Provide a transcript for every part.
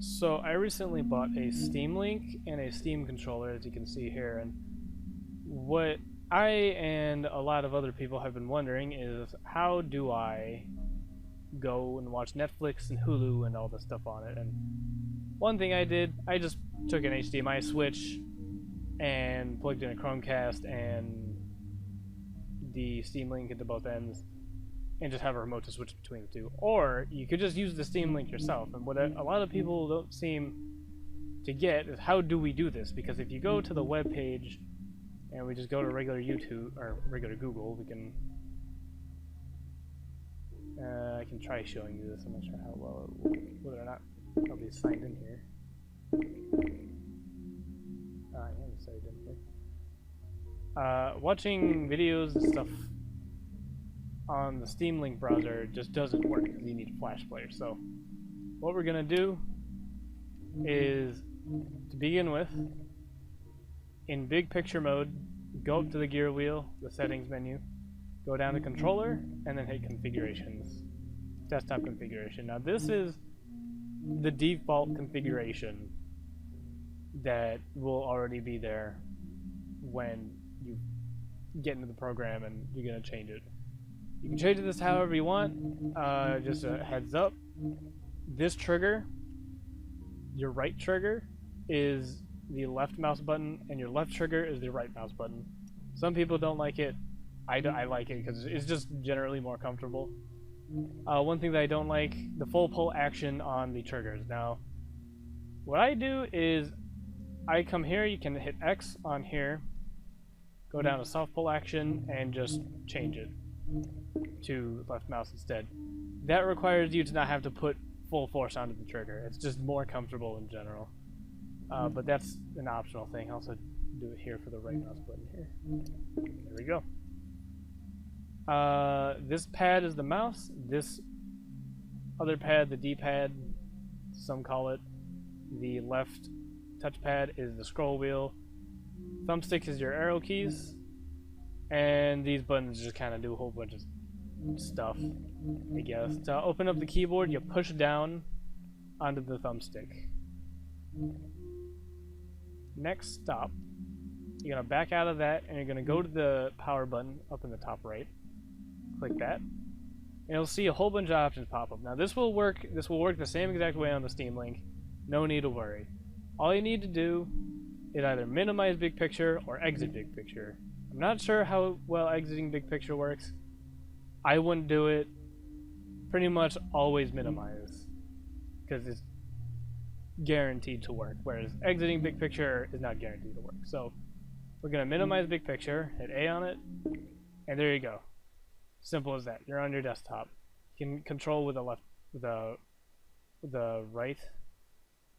So I recently bought a Steam Link and a Steam controller, as you can see here, and what I and a lot of other people have been wondering is how do I go and watch Netflix and Hulu and all this stuff on it. And one thing I did, I just took an HDMI switch and plugged in a Chromecast and the Steam Link into both ends and just have a remote to switch between the two. Or you could just use the Steam Link yourself. And what a lot of people don't seem to get is how do we do this? Because if you go to the web page and we just go to regular YouTube or regular Google, we can I can try showing you this. I'm not sure how well it will, whether or not I'll be signed in here. I am signed in here. Watching videos and stuff on the Steam Link browser just doesn't work because you need a Flash player. So what we're gonna do is, to begin with, in big picture mode, go up to the gear wheel, the settings menu, go down to controller, and then hit configurations, desktop configuration. Now this is the default configuration that will already be there when you get into the program and you're gonna change it. You can change this however you want. Just a heads up, this trigger, your right trigger is the left mouse button and your left trigger is the right mouse button. Some people don't like it. I like it because it's just generally more comfortable. One thing that I don't like, the full pull action on the triggers. Now, what I do is I come here, you can hit X on here, go down to soft pull action and just change it to left mouse instead. That requires you to not have to put full force onto the trigger. It's just more comfortable in general. But that's an optional thing. I'll also do it here for the right mouse button here. There we go. This pad is the mouse. This other pad, the D-pad, some call it. The left touchpad is the scroll wheel. Thumbstick is your arrow keys. And these buttons just kind of do a whole bunch of stuff, I guess. To open up the keyboard, you push down onto the thumbstick. Next stop, you're going to back out of that and you're going to go to the power button up in the top right. Click that. And you'll see a whole bunch of options pop up. Now this will work the same exact way on the Steam Link. No need to worry. All you need to do is either minimize big picture or exit big picture. I'm not sure how well exiting big picture works. I wouldn't do it. Pretty much always minimize, because it's guaranteed to work, whereas exiting big picture is not guaranteed to work. So we're going to minimize big picture, hit A on it, and there you go. Simple as that. You're on your desktop. You can control with the right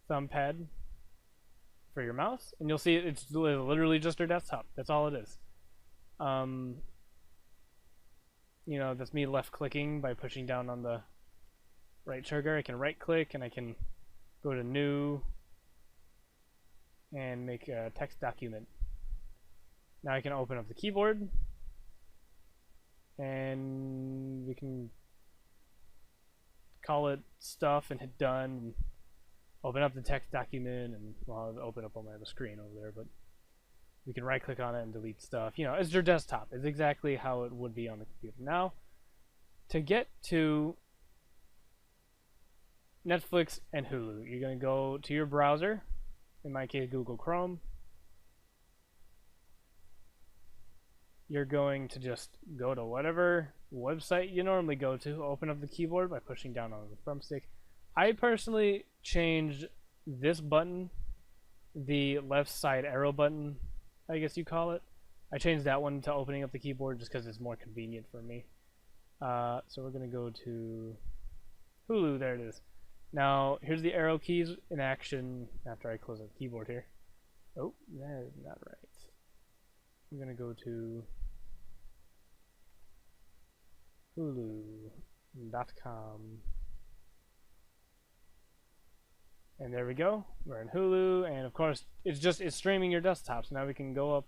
thumb pad for your mouse, and you'll see it's literally just your desktop. That's all it is. You know, that's me left clicking by pushing down on the right trigger. I can right click and I can go to new and make a text document. Now I can open up the keyboard and we can call it stuff and hit done and open up the text document, and well, I'll open up on my other screen over there, but we can right click on it and delete stuff. You know, it's your desktop. It's exactly how it would be on the computer. Now, to get to Netflix and Hulu, you're going to go to your browser, in my case Google Chrome. You're going to just go to whatever website you normally go to, open up the keyboard by pushing down on the thumbstick. I personally changed this button, the left side arrow button, I guess you call it. I changed that one to opening up the keyboard just because it's more convenient for me. So we're going to go to Hulu. There it is. Now, here's the arrow keys in action after I close the keyboard here. Oh, that is not right. I'm going to go to Hulu.com. And there we go. We're in Hulu, and of course, it's streaming your desktop. So now we can go up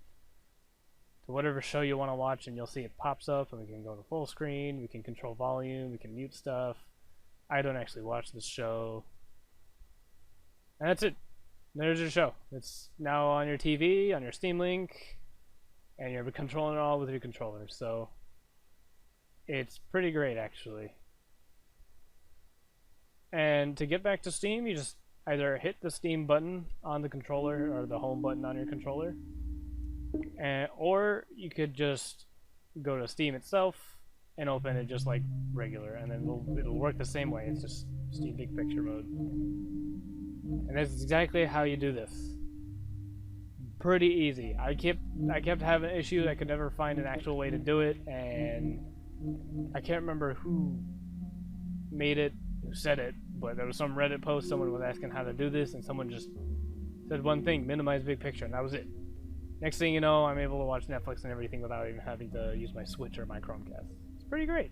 to whatever show you want to watch, and you'll see it pops up, and we can go to full screen. We can control volume. We can mute stuff. I don't actually watch this show. And that's it. There's your show. It's now on your TV, on your Steam Link, and you're controlling it all with your controller. So it's pretty great, actually. And to get back to Steam, you just either hit the Steam button on the controller or the home button on your controller, or you could just go to Steam itself and open it just like regular, and then it'll work the same way. It's just Steam Big Picture mode. And that's exactly how you do this. Pretty easy. I kept having issues. I could never find an actual way to do it, and I can't remember who made it, who said it, but there was some Reddit post, someone was asking how to do this, and someone just said one thing: minimize big picture, and that was it. Next thing you know, I'm able to watch Netflix and everything without even having to use my Switch or my Chromecast. It's pretty great.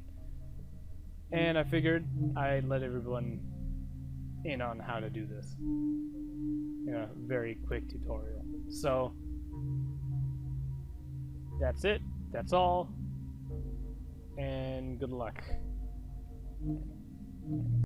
And I figured I'd let everyone in on how to do this in a very quick tutorial. So that's it. That's all. And good luck.